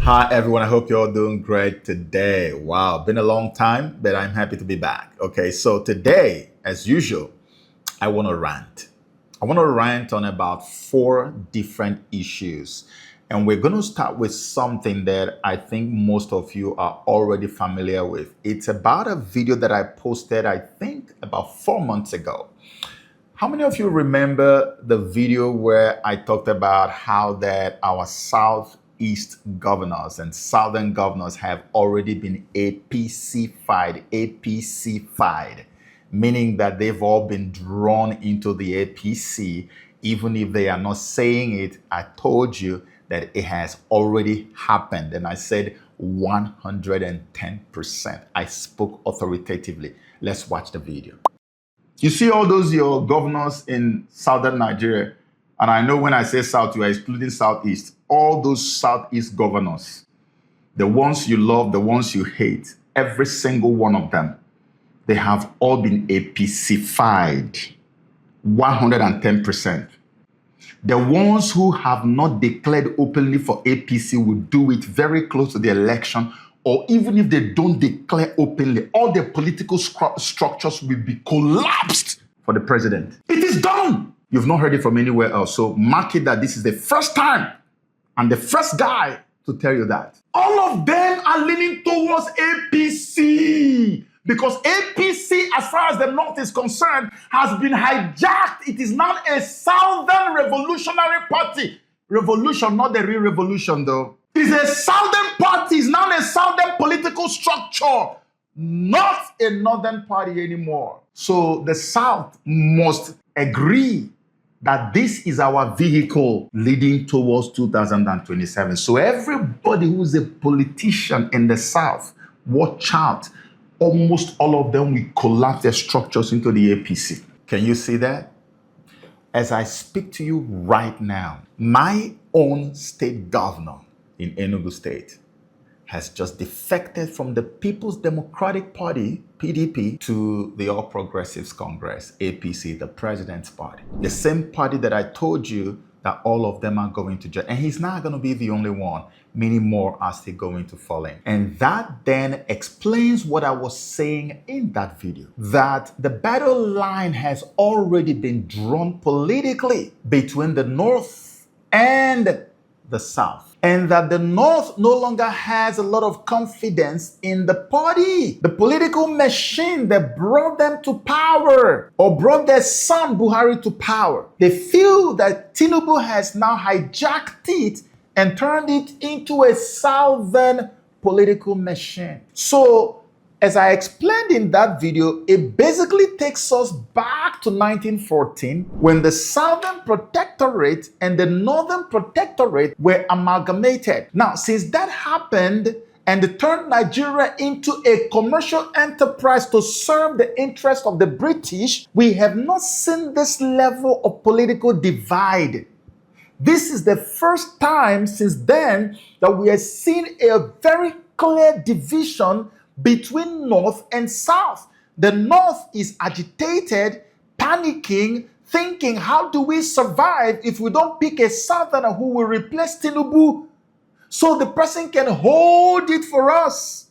Hi everyone, I hope you're all doing great today. Wow, been a long time, but I'm happy to be back. Okay, so today, as usual, I want to rant. I want to rant on about 4 different issues. And we're going to start with something that I think most of you are already familiar with. It's about a video that I posted, I think, about 4 months ago. How many of you remember the video where I talked about how that our Southeast governors and Southern governors have already been APC-fied, meaning that they've all been drawn into the APC, even if they are not saying it. I told you that it has already happened, and I said 110%. I spoke authoritatively. Let's watch the video. You see all those your governors in southern Nigeria, and I know when I say south, you are excluding southeast. All those southeast governors, the ones you love, the ones you hate, every single one of them, they have all been APC-fied, 110%. The ones who have not declared openly for APC will do it very close to the election, or even if they don't declare openly, all the political structures will be collapsed for the president. It is done. You've not heard it from anywhere else. So mark it that this is the first time and the first guy to tell you that. All of them are leaning towards APC because APC, as far as the North is concerned, has been hijacked. It is now a Southern Revolutionary Party. Revolution, not the real revolution though. It's a Southern party. It's now a Southern political structure, not a Northern party anymore. So the South must agree that this is our vehicle leading towards 2027. So everybody who's a politician in the South, watch out. Almost all of them will collapse their structures into the APC. Can you see that? As I speak to you right now, my own state governor in Enugu State has just defected from the People's Democratic Party, PDP, to the All Progressives Congress, APC, the president's party. The same party that I told you that all of them are going to join. And he's not going to be the only one. Many more are still going to fall in. And that then explains what I was saying in that video, that the battle line has already been drawn politically between the North and the South. And that the North no longer has a lot of confidence in the party, the political machine that brought them to power or brought their son Buhari to power. They feel that Tinubu has now hijacked it and turned it into a Southern political machine. So, as I explained in that video, it basically takes us back to 1914 when the Southern Protectorate and the Northern Protectorate were amalgamated. Now, since that happened and it turned Nigeria into a commercial enterprise to serve the interest of the British, we have not seen this level of political divide. This is the first time since then that we have seen a very clear division between North and South. The North is agitated, panicking, thinking, how do we survive if we don't pick a Southerner who will replace Tinubu so the person can hold it for us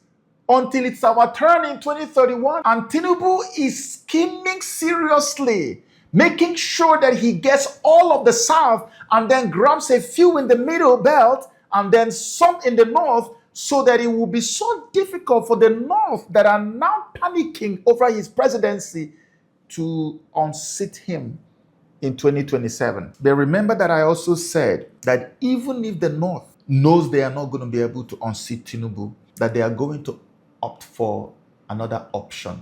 until it's our turn in 2031? And Tinubu is scheming seriously, making sure that he gets all of the South and then grabs a few in the middle belt and then some in the North, so that it will be so difficult for the North that are now panicking over his presidency to unseat him in 2027. But remember that I also said that even if the North knows they are not going to be able to unseat Tinubu, that they are going to opt for another option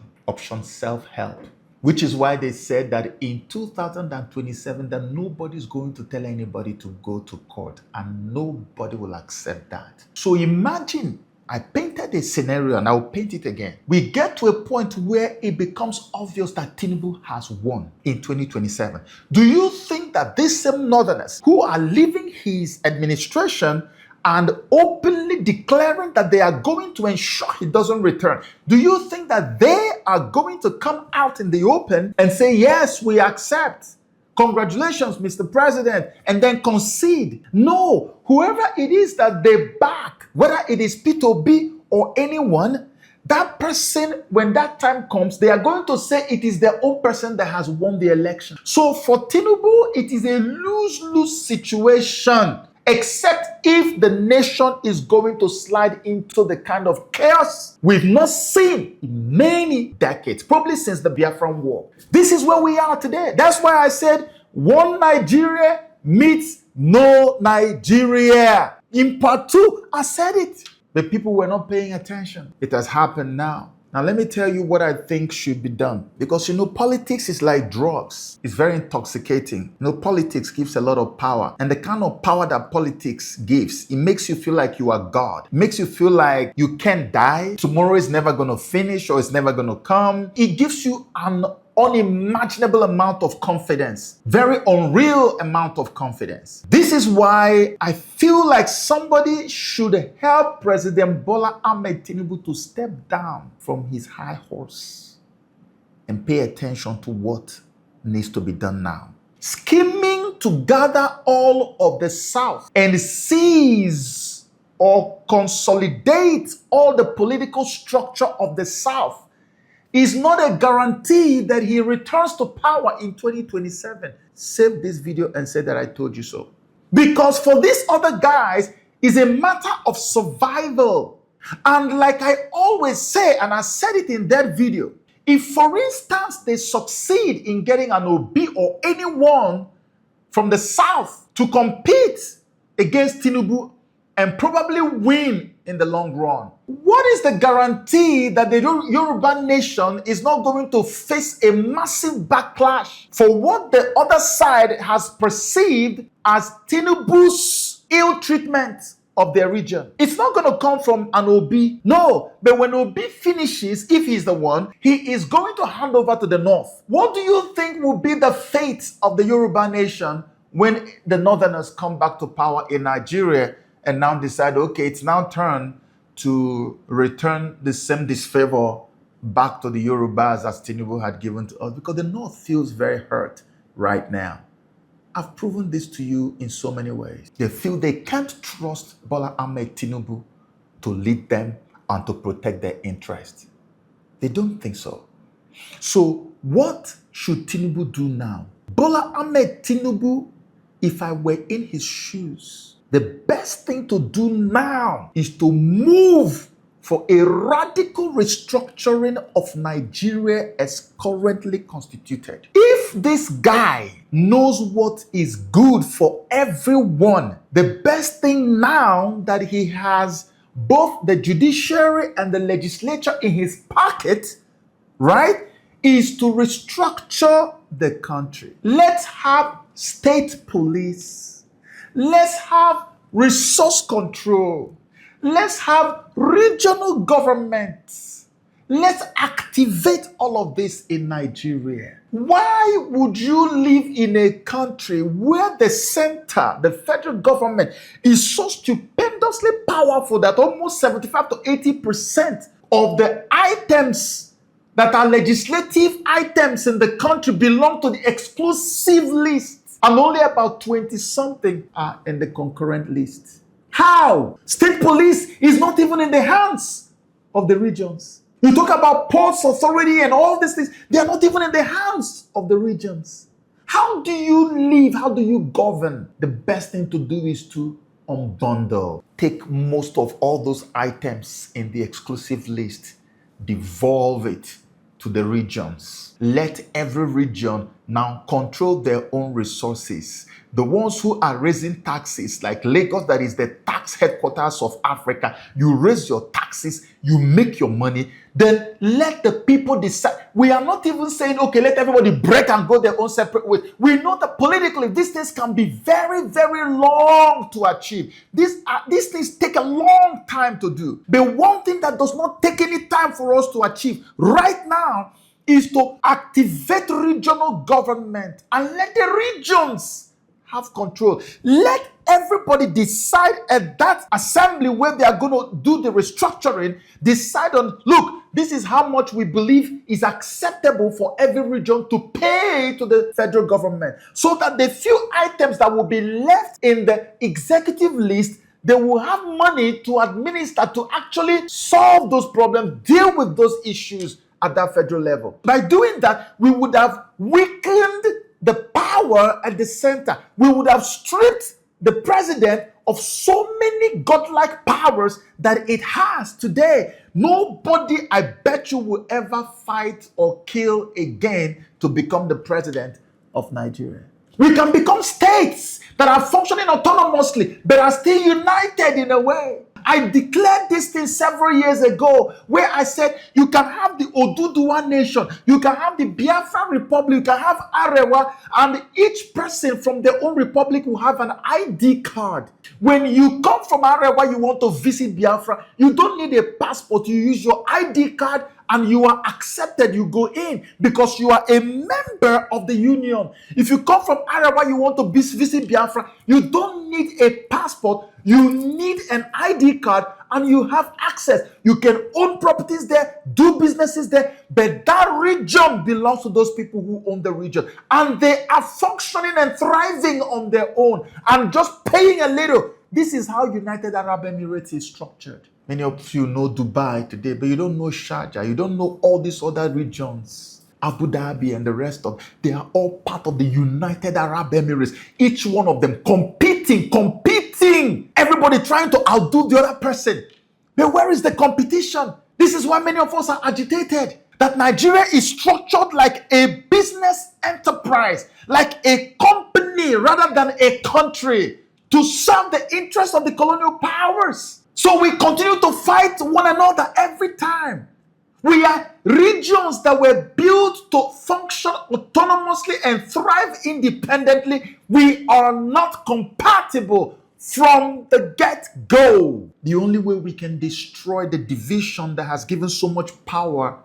self-help. Which is why they said that in 2027 that nobody's going to tell anybody to go to court and nobody will accept that. So imagine, I painted a scenario and I'll paint it again. We get to a point where it becomes obvious that Tinubu has won in 2027. Do you think that these same Northerners who are leaving his administration and openly declaring that they are going to ensure he doesn't return, do you think that they are going to come out in the open and say, yes, we accept, Congratulations, Mr. President, and then concede. No, whoever it is that they back, whether it is P2B or anyone, that person, when that time comes, they are going to say it is their own person that has won the election. So for Tinubu, it is a lose-lose situation, except if the nation is going to slide into the kind of chaos we've not seen in many decades, probably since the Biafran War. This is where we are today. That's why I said one Nigeria meets no Nigeria. In part 2, I said it. The people were not paying attention. It has happened now. Now, let me tell you what I think should be done. Because, politics is like drugs. It's very intoxicating. Politics gives a lot of power. And the kind of power that politics gives, it makes you feel like you are God. It makes you feel like you can't die. Tomorrow is never going to finish or it's never going to come. It gives you an unimaginable amount of confidence, very unreal amount of confidence. This is why I feel like somebody should help President Bola Ahmed Tinubu to step down from his high horse and pay attention to what needs to be done now. Scheming to gather all of the South and seize or consolidate all the political structure of the South is not a guarantee that he returns to power in 2027. Save this video and say that I told you so. Because for these other guys, it's a matter of survival. And like I always say, and I said it in that video, if for instance they succeed in getting an Obi or anyone from the South to compete against Tinubu and probably win in the long run, what is the guarantee that the Yoruba nation is not going to face a massive backlash for what the other side has perceived as Tinubu's ill treatment of their region? It's not going to come from an Obi. No, but when Obi finishes, if he's the one, he is going to hand over to the North. What do you think will be the fate of the Yoruba nation when the Northerners come back to power in Nigeria and now decide, okay, it's now turn to return the same disfavor back to the Yorubas as Tinubu had given to us? Because the North feels very hurt right now. I've proven this to you in so many ways. They feel they can't trust Bola Ahmed Tinubu to lead them and to protect their interests. They don't think so. So what should Tinubu do now? Bola Ahmed Tinubu, if I were in his shoes, the best thing to do now is to move for a radical restructuring of Nigeria as currently constituted. If this guy knows what is good for everyone, the best thing now that he has both the judiciary and the legislature in his pocket, right, is to restructure the country. Let's have state police. Let's have resource control. Let's have regional governments. Let's activate all of this in Nigeria. Why would you live in a country where the center, the federal government, is so stupendously powerful that almost 75 to 80% of the items that are legislative items in the country belong to the exclusive list, and only about 20-something are in the concurrent list? How? State police is not even in the hands of the regions. You talk about ports authority and all these things, they are not even in the hands of the regions. How do you live? How do you govern? The best thing to do is to unbundle. Take most of all those items in the exclusive list, devolve it to the regions. Let every region now control their own resources. The ones who are raising taxes, like Lagos, that is the tax headquarters of Africa, you raise your taxes, you make your money, then let the people decide. We are not even saying, okay, let everybody break and go their own separate ways. We know that politically, these things can be very, very long to achieve. These things take a long time to do. The one thing that does not take any time for us to achieve right now is to activate regional government and let the regions have control. Let everybody decide at that assembly where they are going to do the restructuring, decide on, look, This is how much we believe is acceptable for every region to pay to the federal government, so that the few items that will be left in the executive list, they will have money to administer, to actually solve those problems, deal with those issues at that federal level. By doing that, we would have weakened the power at the center. We would have stripped the president of so many godlike powers that it has today. Nobody, I bet you, will ever fight or kill again to become the president of Nigeria. We can become states that are functioning autonomously, but are still united in a way. I declared this thing several years ago, where I said you can have the Oduduwa nation, you can have the Biafra Republic, you can have Arewa, and each person from their own republic will have an ID card. When you come from Arewa, you want to visit Biafra, you don't need a passport, you use your ID card and you are accepted, you go in because you are a member of the union. If you come from Arewa, you want to visit Biafra, you don't need a passport, you need an ID card and you have access. You can own properties there, do businesses there, but that region belongs to those people who own the region. And they are functioning and thriving on their own and just paying a little. This is how United Arab Emirates is structured. Many of you know Dubai today, but you don't know Sharjah. You don't know all these other regions. Abu Dhabi and the rest of, they are all part of the United Arab Emirates. Each one of them competing. Everybody trying to outdo the other person. But where is the competition? This is why many of us are agitated. That Nigeria is structured like a business enterprise, like a company rather than a country, to serve the interests of the colonial powers. So we continue to fight one another every time. We are regions that were built to function autonomously and thrive independently. We are not compatible from the get-go. The only way we can destroy the division that has given so much power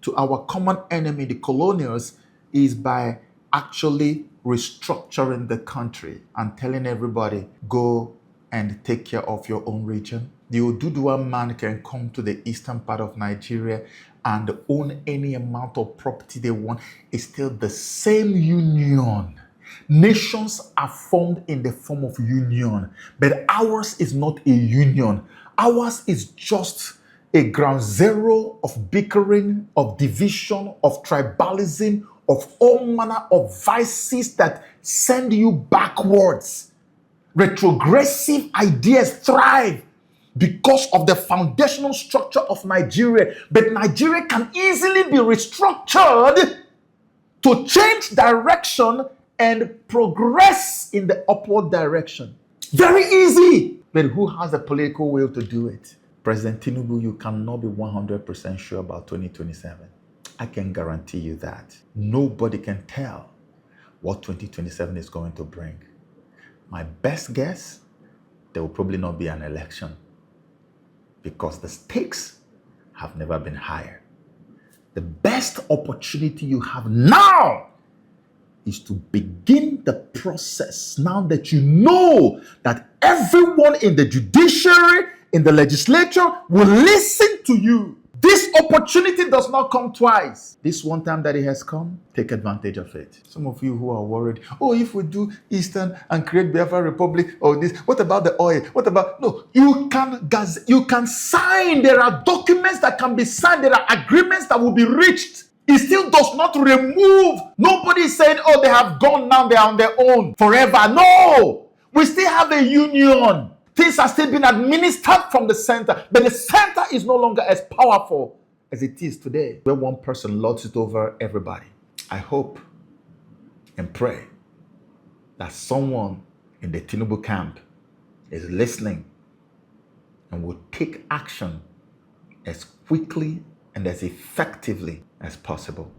to our common enemy, the colonials, is by actually restructuring the country and telling everybody, go and take care of your own region. The Oduduwa man can come to the eastern part of Nigeria and own any amount of property they want. It's still the same union. Nations are formed in the form of union, but ours is not a union. Ours is just a ground zero of bickering, of division, of tribalism, of all manner of vices that send you backwards. Retrogressive ideas thrive because of the foundational structure of Nigeria. But Nigeria can easily be restructured to change direction and progress in the upward direction. Very easy. But who has the political will to do it? President Tinubu, you cannot be 100% sure about 2027. I can guarantee you that. Nobody can tell what 2027 is going to bring. My best guess, there will probably not be an election because the stakes have never been higher. The best opportunity you have now is to begin the process now that you know that everyone in the judiciary, in the legislature will listen to you. This opportunity does not come twice. This one time that it has come, take advantage of it. Some of you who are worried, oh, if we do Eastern and create Biafra Republic or this, what about the oil? What about, no, you can sign. There are documents that can be signed. There are agreements that will be reached. It still does not remove. Nobody is saying, oh, they have gone now, they are on their own forever. No, we still have a union. Things are still being administered from the center, but the center is no longer as powerful as it is today, where one person lords it over everybody. I hope and pray that someone in the Tinubu camp is listening and will take action as quickly and as effectively as possible.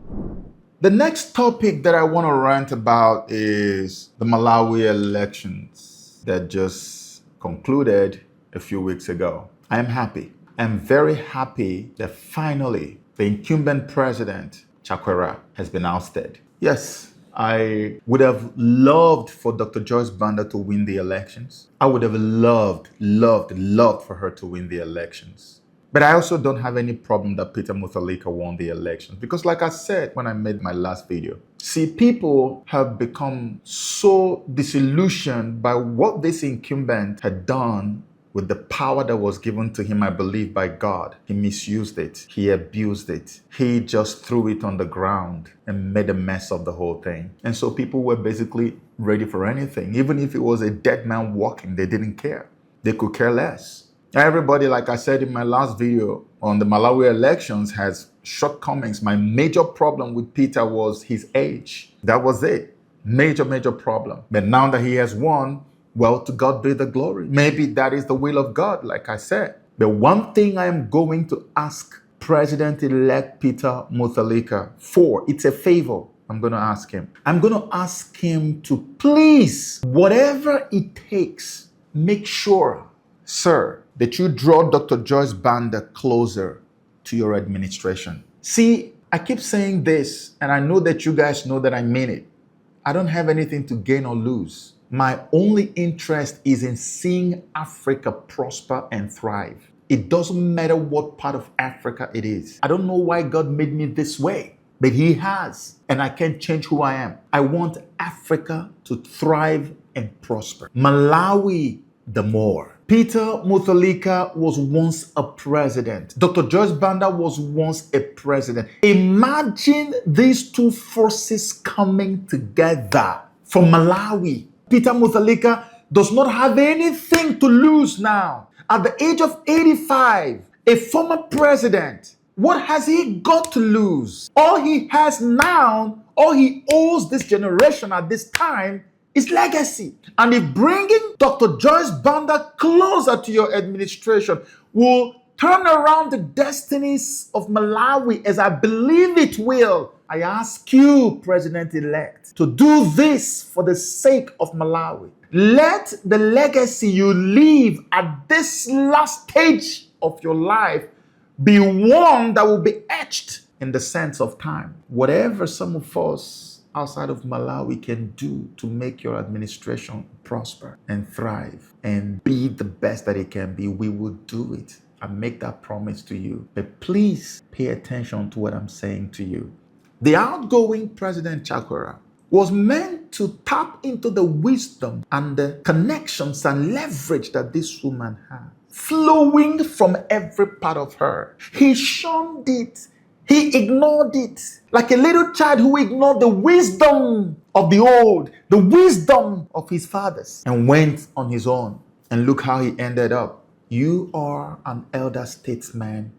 The next topic that I want to rant about is the Malawi elections that just concluded a few weeks ago. I am happy. I'm very happy that finally the incumbent president, Chakwera, has been ousted. Yes, I would have loved for Dr. Joyce Banda to win the elections. I would have loved for her to win the elections. But I also don't have any problem that Peter Mutharika won the election. Because like I said when I made my last video, see, people have become so disillusioned by what this incumbent had done with the power that was given to him, I believe, by God. He misused it. He abused it. He just threw it on the ground and made a mess of the whole thing. And so people were basically ready for anything. Even if it was a dead man walking, they didn't care. They could care less. Everybody, like I said in my last video on the Malawi elections, has shortcomings. My major problem with Peter was his age. That was it. Major problem. But now that he has won, well, to God be the glory. Maybe that is the will of God, like I said. But one thing I am going to ask President-elect Peter Mutharika for, it's a favor I'm going to ask him. I'm going to ask him to please, whatever it takes, make sure, sir, that you draw Dr. Joyce Banda closer to your administration. See, I keep saying this, and I know that you guys know that I mean it. I don't have anything to gain or lose. My only interest is in seeing Africa prosper and thrive. It doesn't matter what part of Africa it is. I don't know why God made me this way, but He has, and I can't change who I am. I want Africa to thrive and prosper. Malawi, the more. Peter Mutharika was once a president. Dr. Joyce Banda was once a president. Imagine these two forces coming together for Malawi. Peter Mutharika does not have anything to lose now. At the age of 85, a former president, what has he got to lose? All he has now, all he owes this generation at this time is legacy. And if bringing Dr. Joyce Banda closer to your administration will turn around the destinies of Malawi, as I believe it will, I ask you, President-elect, to do this for the sake of Malawi. Let the legacy you leave at this last stage of your life be one that will be etched in the sense of time. Whatever some of us outside of Malawi can do to make your administration prosper and thrive and be the best that it can be, we will do it. I make that promise to you. But please pay attention to what I'm saying to you. The outgoing President Chakwera was meant to tap into the wisdom and the connections and leverage that this woman had, flowing from every part of her. He shunned it. He ignored it like a little child who ignored the wisdom of the old, the wisdom of his fathers, and went on his own. And look how he ended up. You are an elder statesman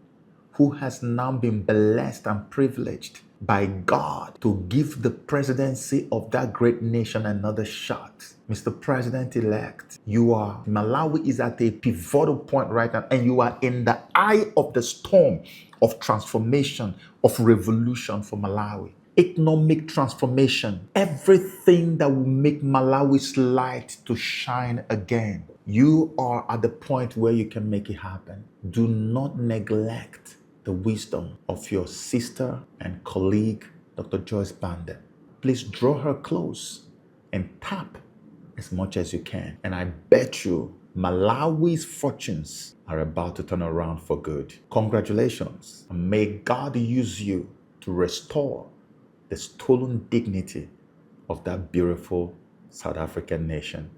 who has now been blessed and privileged by God to give the presidency of that great nation another shot. Mr. President-elect, Malawi is at a pivotal point right now, and you are in the eye of the storm of transformation, of revolution for Malawi. Economic transformation, everything that will make Malawi's light to shine again. You are at the point where you can make it happen. Do not neglect the wisdom of your sister and colleague, Dr. Joyce Banda. Please draw her close and tap as much as you can. And I bet you Malawi's fortunes are about to turn around for good. Congratulations. And may God use you to restore the stolen dignity of that beautiful South African nation.